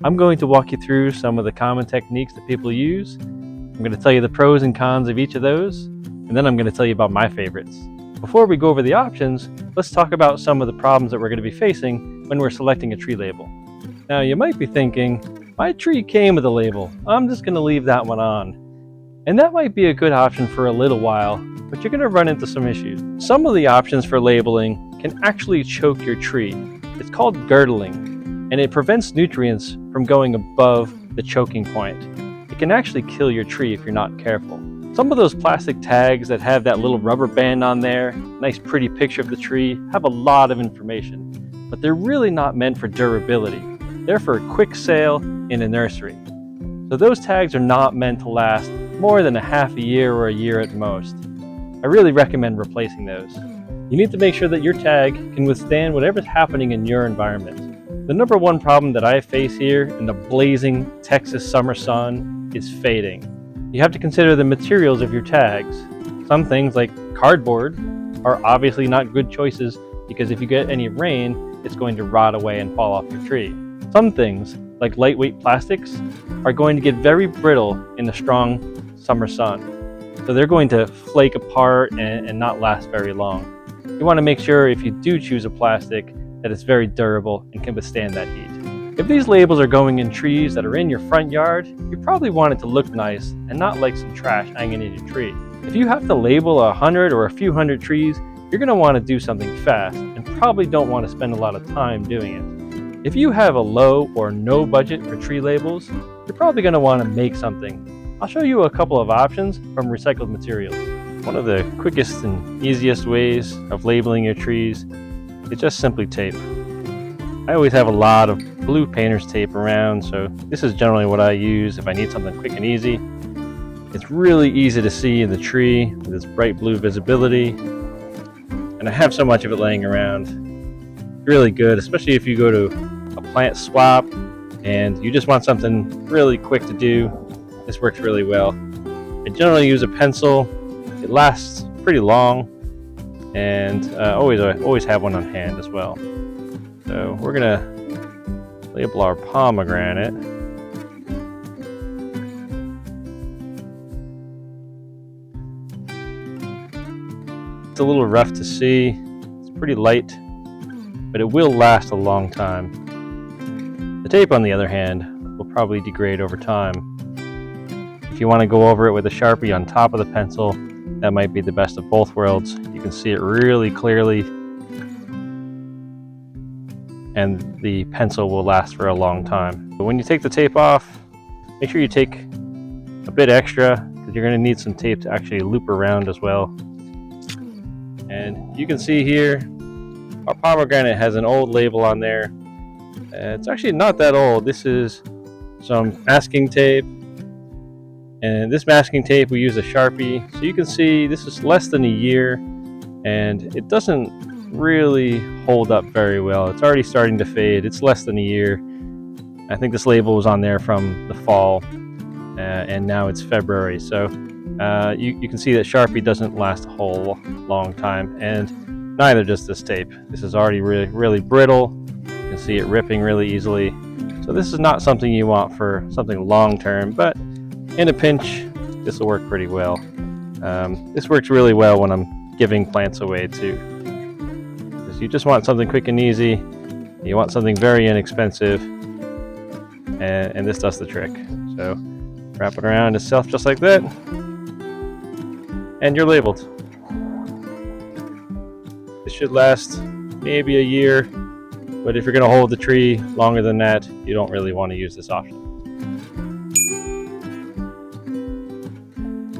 I'm going to walk you through some of the common techniques that people use. I'm going to tell you the pros and cons of each of those, and then I'm going to tell you about my favorites. Before we go over the options, let's talk about some of the problems that we're going to be facing when we're selecting a tree label. Now, you might be thinking, my tree came with a label. I'm just going to leave that one on. And that might be a good option for a little while, but you're going to run into some issues. Some of the options for labeling can actually choke your tree. It's called girdling, and it prevents nutrients from going above the choking point. It can actually kill your tree if you're not careful. Some of those plastic tags that have that little rubber band on there, nice pretty picture of the tree, have a lot of information, but they're really not meant for durability. They're for a quick sale in a nursery. So those tags are not meant to last more than a half a year or a year at most. I really recommend replacing those. You need to make sure that your tag can withstand whatever's happening in your environment. The number one problem that I face here in the blazing Texas summer sun is fading. You have to consider the materials of your tags. Some things like cardboard are obviously not good choices because if you get any rain, it's going to rot away and fall off your tree. Some things like lightweight plastics are going to get very brittle in the strong summer sun. So they're going to flake apart and not last very long. You want to make sure if you do choose a plastic that it's very durable and can withstand that heat. If these labels are going in trees that are in your front yard, you probably want it to look nice and not like some trash hanging in your tree. If you have to label 100 or a few hundred trees, you're going to want to do something fast and probably don't want to spend a lot of time doing it. If you have a low or no budget for tree labels, you're probably going to want to make something. I'll show you a couple of options from recycled materials. One of the quickest and easiest ways of labeling your trees is just simply tape. I always have a lot of blue painter's tape around, so this is generally what I use if I need something quick and easy. It's really easy to see in the tree with its bright blue visibility, and I have so much of it laying around. Really good, especially if you go to a plant swap and you just want something really quick to do. This works really well. I generally use a pencil. It lasts pretty long, and I always have one on hand as well. So we're gonna label our pomegranate. It's a little rough to see. It's pretty light, but it will last a long time. The tape, on the other hand, will probably degrade over time. If you want to go over it with a Sharpie on top of the pencil, that might be the best of both worlds. You can see it really clearly, and the pencil will last for a long time. But when you take the tape off, make sure you take a bit extra because you're going to need some tape to actually loop around as well. And you can see here, our pomegranate has an old label on there. It's actually not that old. This is some masking tape. And this masking tape, we use a Sharpie. So you can see this is less than a year, and it doesn't really hold up very well. It's already starting to fade. It's less than a year. I think this label was on there from the fall, and now it's February. So you can see that Sharpie doesn't last a whole long time, and neither does this tape. This is already really brittle. You can see it ripping really easily. So this is not something you want for something long term, but in a pinch, this will work pretty well. This works really well when I'm giving plants away too. Because you just want something quick and easy. You want something very inexpensive, and this does the trick. So wrap it around itself just like that, and you're labeled. This should last maybe a year, but if you're going to hold the tree longer than that, you don't really want to use this option.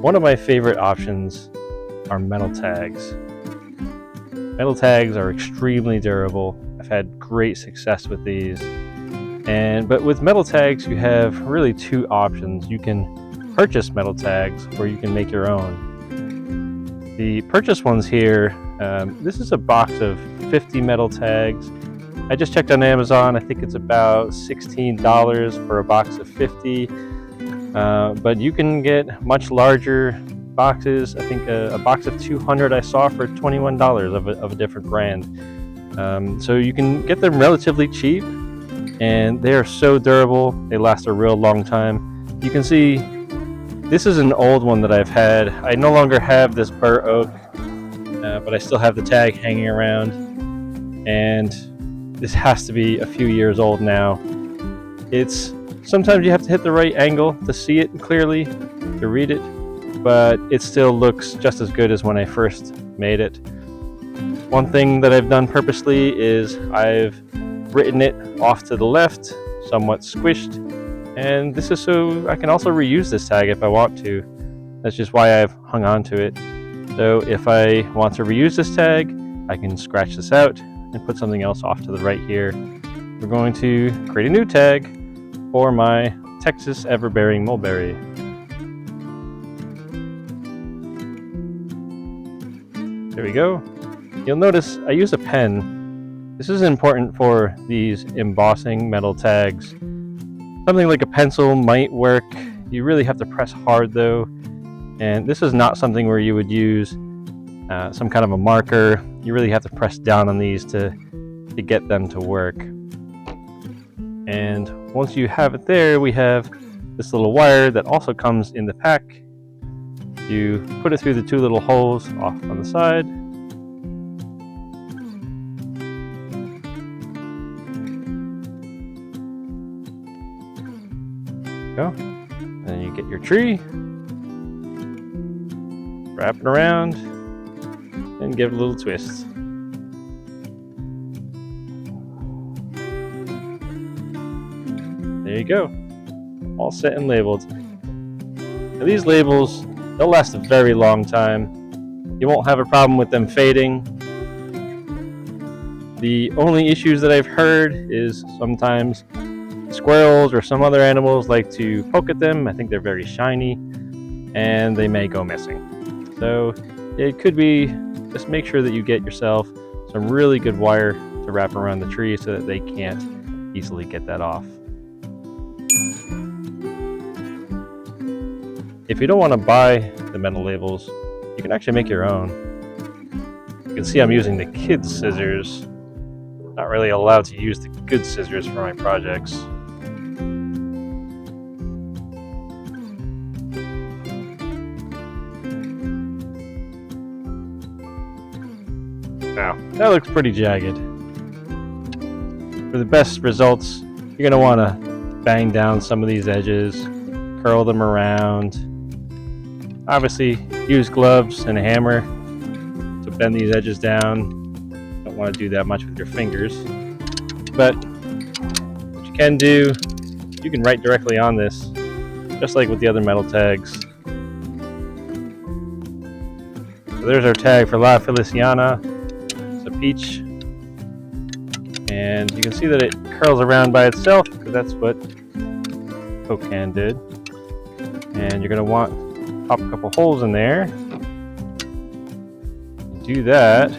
One of my favorite options are metal tags. Metal tags are extremely durable. I've had great success with these. But with metal tags, you have really two options. You can purchase metal tags, or you can make your own. The purchase ones here, this is a box of 50 metal tags. I just checked on Amazon. I think it's about $16 for a box of 50. But you can get much larger boxes. I think a box of 200 I saw for $21 of a different brand. So you can get them relatively cheap. and they are so durable. They last a real long time. You can see this is an old one that I've had. I no longer have this bur oak, but I still have the tag hanging around, and this has to be a few years old now. It's sometimes you have to hit the right angle to see it clearly, to read it, but it still looks just as good as when I first made it. One thing that I've done purposely is I've written it off to the left, somewhat squished, and this is so I can also reuse this tag if I want to. That's just why I've hung on to it. So if I want to reuse this tag, I can scratch this out and put something else off to the right here. We're going to create a new tag for my Texas Everbearing Mulberry. There we go. You'll notice I use a pen. This is important for these embossing metal tags. Something like a pencil might work. You really have to press hard though. And this is not something where you would use some kind of a marker. You really have to press down on these to get them to work. And once you have it there, we have this little wire that also comes in the pack. You put it through the two little holes off on the side. Go. And you get your tree, wrap it around, and give it a little twist. There you go, all set and labeled. Now these labels, they'll last a very long time. You won't have a problem with them fading. The only issues that I've heard is sometimes squirrels or some other animals like to poke at them. I think they're very shiny and they may go missing. So it could be, just make sure that you get yourself some really good wire to wrap around the tree so that they can't easily get that off. If you don't want to buy the metal labels, you can actually make your own. You can see I'm using the kids' scissors. Not really allowed to use the good scissors for my projects. Now, that looks pretty jagged. For the best results, you're going to want to bang down some of these edges, curl them around. Obviously, use gloves and a hammer to bend these edges down. Don't want to do that much with your fingers. But what you can do, you can write directly on this, just like with the other metal tags. So there's our tag for La Feliciana. It's a peach. And you can see that it curls around by itself, because that's what Coke Can did. And you're going to want to pop a couple holes in there. Do that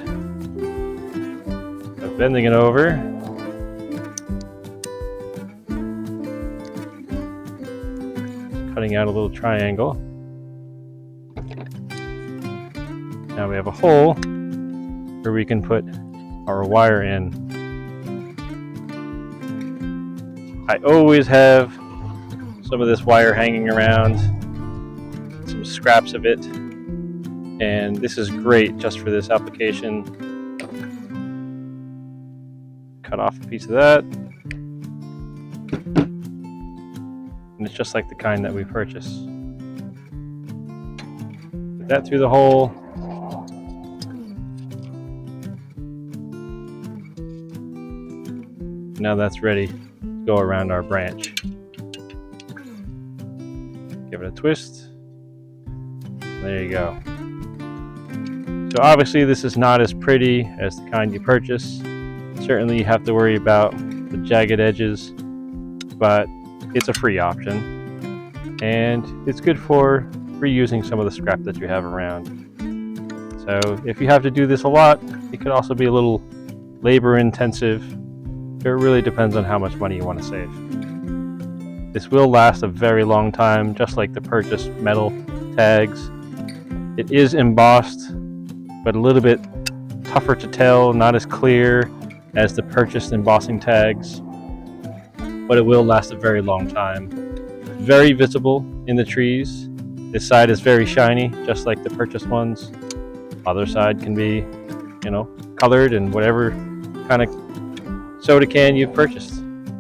by bending it over. Cutting out a little triangle. Now we have a hole where we can put our wire in. I always have some of this wire hanging around, some scraps of it, and this is great just for this application. Cut off a piece of that, and it's just like the kind that we purchased. Put that through the hole. Now that's ready to go around our branch. Give it a twist. There you go. So obviously this is not as pretty as the kind you purchase. Certainly you have to worry about the jagged edges, but it's a free option. And it's good for reusing some of the scrap that you have around. So if you have to do this a lot, it could also be a little labor intensive. It really depends on how much money you want to save. This will last a very long time, just like the purchased metal tags. It is embossed, but a little bit tougher to tell, not as clear as the purchased embossing tags. but it will last a very long time. Very visible in the trees. This side is very shiny, just like the purchased ones. Other side can be, colored in whatever kind of soda can you've purchased.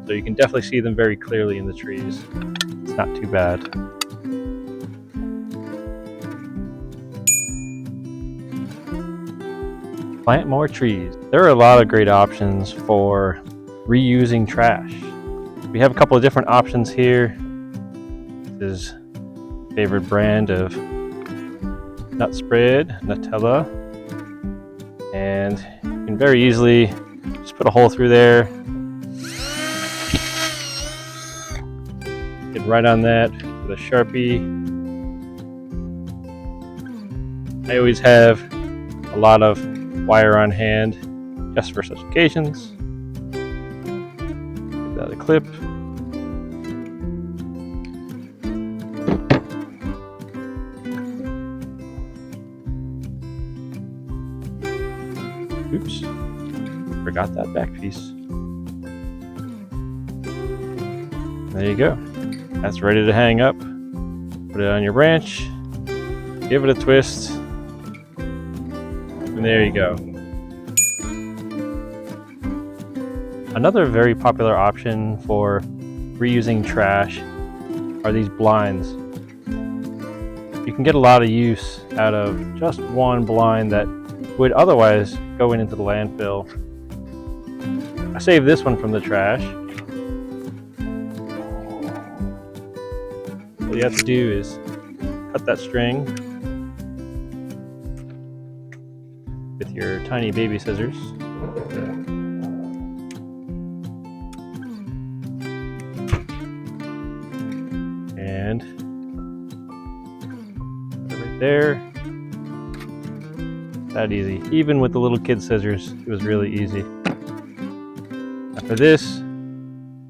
So you can definitely see them very clearly in the trees. It's not too bad. Plant more trees. There are a lot of great options for reusing trash. We have a couple of different options here. This is favorite brand of nut spread, Nutella. And you can very easily just put a hole through there. Get right on that with a Sharpie. I always have a lot of wire on hand just for such occasions. Give that a clip. Oops, forgot that back piece. There you go. That's ready to hang up. Put it on your branch, give it a twist, and there you go. Another very popular option for reusing trash are these blinds. You can get a lot of use out of just one blind that would otherwise go into the landfill. I saved this one from the trash. All you have to do is cut that string with your tiny baby scissors. And right there. That easy. Even with the little kid scissors, it was really easy. Now for this,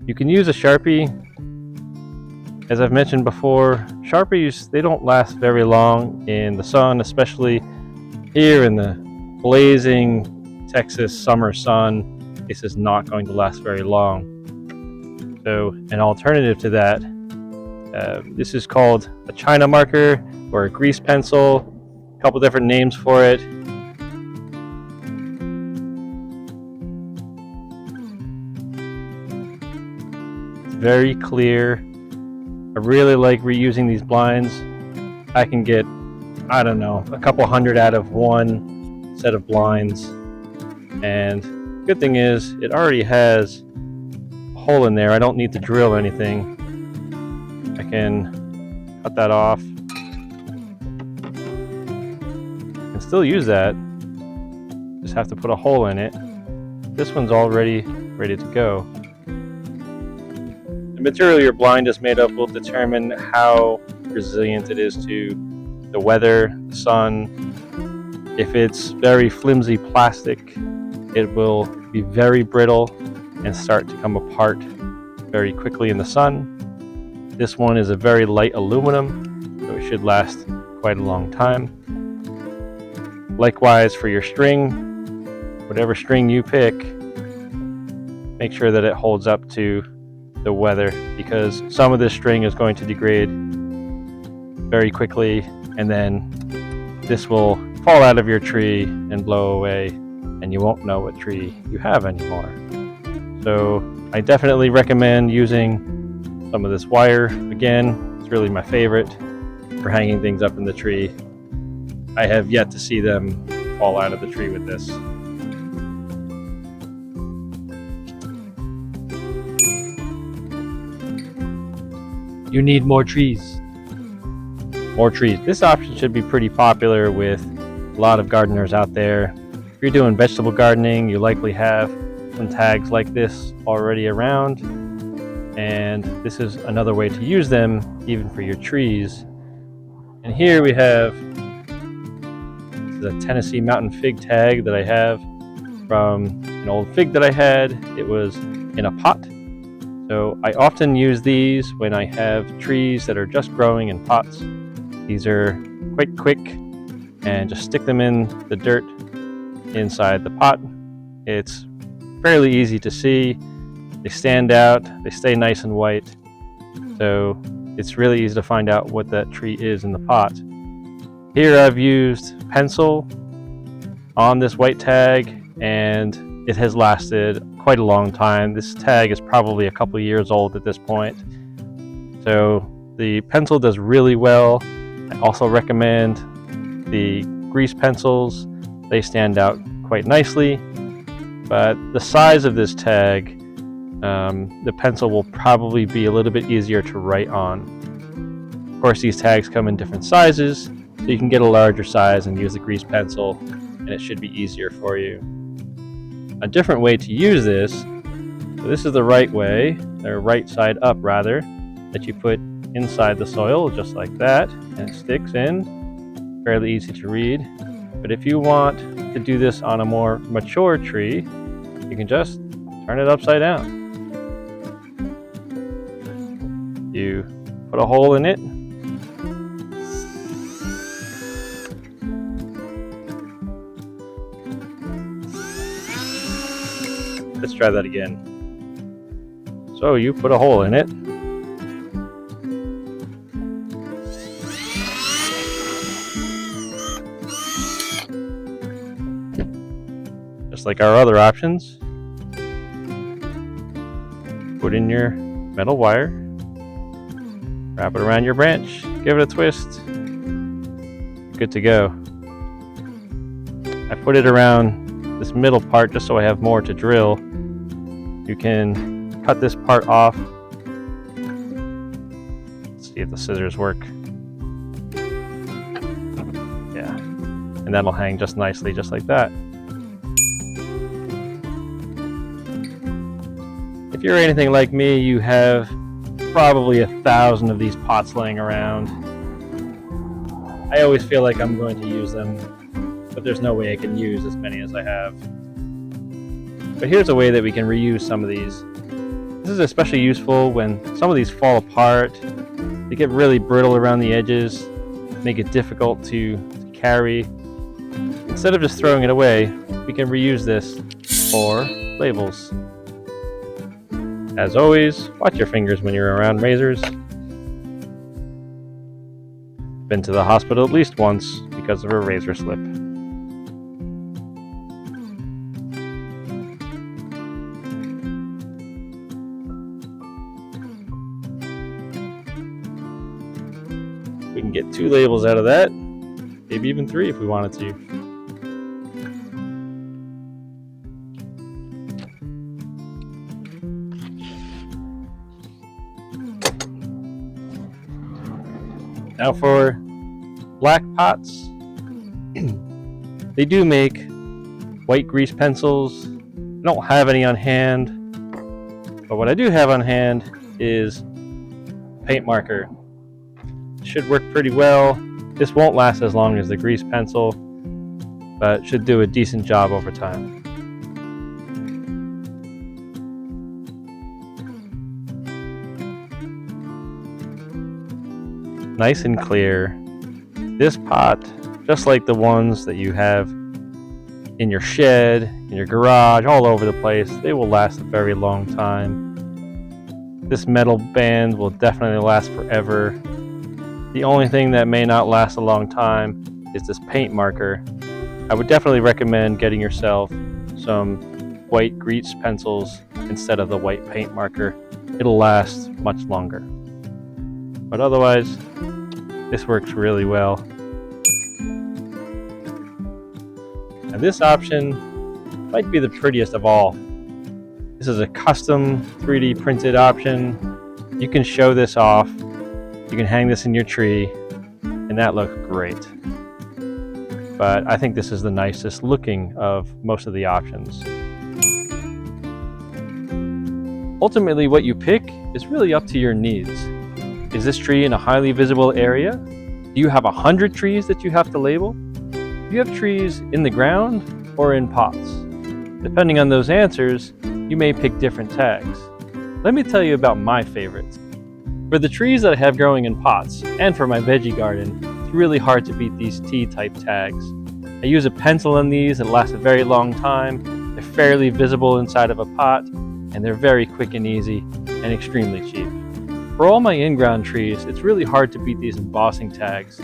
you can use a Sharpie. As I've mentioned before, Sharpies, they don't last very long in the sun, especially here in the blazing Texas summer sun. This is not going to last very long. So an alternative to that, this is called a China marker or a grease pencil. A couple different names for it. It's very clear. I really like reusing these blinds. I can get, I don't know, a couple hundred out of one set of blinds. And good thing is, it already has a hole in there. I don't need to drill anything. I can cut that off. I can still use that. Just have to put a hole in it. This one's already ready to go. The material your blind is made of will determine how resilient it is to the weather, the sun. If it's very flimsy plastic, it will be very brittle and start to come apart very quickly in the sun. This one is a very light aluminum, so it should last quite a long time. Likewise for your string, whatever string you pick, make sure that it holds up to the weather, because some of this string is going to degrade very quickly, and then this will fall out of your tree and blow away, and you won't know what tree you have anymore. So I definitely recommend using some of this wire. Again, it's really my favorite for hanging things up in the tree. I have yet to see them fall out of the tree with this. You need more trees. More trees. This option should be pretty popular with a lot of gardeners out there. If you're doing vegetable gardening, you likely have some tags like this already around. And this is another way to use them, even for your trees. And here we have the Tennessee mountain fig tag that I have from an old fig that I had. It was in a pot. So I often use these when I have trees that are just growing in pots. These are quite quick, and just stick them in the dirt inside the pot. It's fairly easy to see. They stand out, they stay nice and white, so it's really easy to find out what that tree is in the pot. Here I've used pencil on this white tag, and it has lasted quite a long time. This tag is probably a couple years old at this point, so the pencil does really well. I also recommend the grease pencils. They stand out quite nicely, but the size of this tag, the pencil will probably be a little bit easier to write on. Of course, these tags come in different sizes, so you can get a larger size and use the grease pencil, and it should be easier for you. A different way to use this, so this is the right way, or right side up rather, that you put inside the soil just like that, and it sticks in. Fairly easy to read. But if you want to do this on a more mature tree, you can just turn it upside down. You put a hole in it, let's try that again. So you put a hole in it, just like our other options. Put in your metal wire, wrap it around your branch, give it a twist, good to go. I put it around this middle part just so I have more to drill. You can cut this part off. Let's see if the scissors work. Yeah, and that'll hang just nicely, just like that. If you're anything like me, you have probably 1,000 of these pots laying around. I always feel like I'm going to use them, but there's no way I can use as many as I have. But here's a way that we can reuse some of these. This is especially useful when some of these fall apart. They get really brittle around the edges, make it difficult to carry. Instead of just throwing it away, we can reuse this for labels. As always, watch your fingers when you're around razors. Been to the hospital at least once because of a razor slip. We can get 2 labels out of that, maybe even 3 if we wanted to. Now for black pots, they do make white grease pencils. I don't have any on hand, but what I do have on hand is paint marker. It should work pretty well. This won't last as long as the grease pencil, but should do a decent job over time. Nice and clear. This pot, just like the ones that you have in your shed, in your garage, all over the place, they will last a very long time. This metal band will definitely last forever. The only thing that may not last a long time is this paint marker. I would definitely recommend getting yourself some white grease pencils instead of the white paint marker. It'll last much longer. But otherwise, this works really well. And this option might be the prettiest of all. This is a custom 3D printed option. You can show this off. You can hang this in your tree, and that looks great. But I think this is the nicest looking of most of the options. Ultimately, what you pick is really up to your needs. Is this tree in a highly visible area? Do you have 100 trees that you have to label? Do you have trees in the ground or in pots? Depending on those answers, you may pick different tags. Let me tell you about my favorites. For the trees that I have growing in pots, and for my veggie garden, it's really hard to beat these T-type tags. I use a pencil on these that lasts a very long time. They're fairly visible inside of a pot, and they're very quick and easy and extremely cheap. For all my in-ground trees, it's really hard to beat these embossing tags.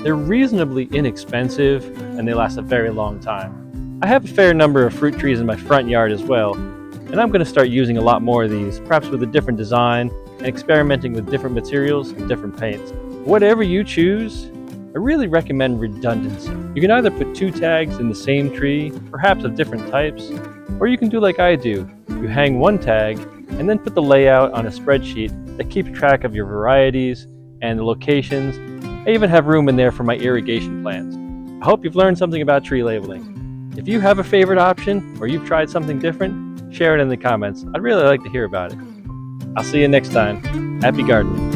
They're reasonably inexpensive and they last a very long time. I have a fair number of fruit trees in my front yard as well, and I'm going to start using a lot more of these, perhaps with a different design and experimenting with different materials and different paints. Whatever you choose, I really recommend redundancy. You can either put 2 tags in the same tree, perhaps of different types, or you can do like I do. You hang 1 tag and then put the layout on a spreadsheet that keeps track of your varieties and the locations. I even have room in there for my irrigation plants. I hope you've learned something about tree labeling. If you have a favorite option or you've tried something different, share it in the comments. I'd really like to hear about it. I'll see you next time. Happy gardening.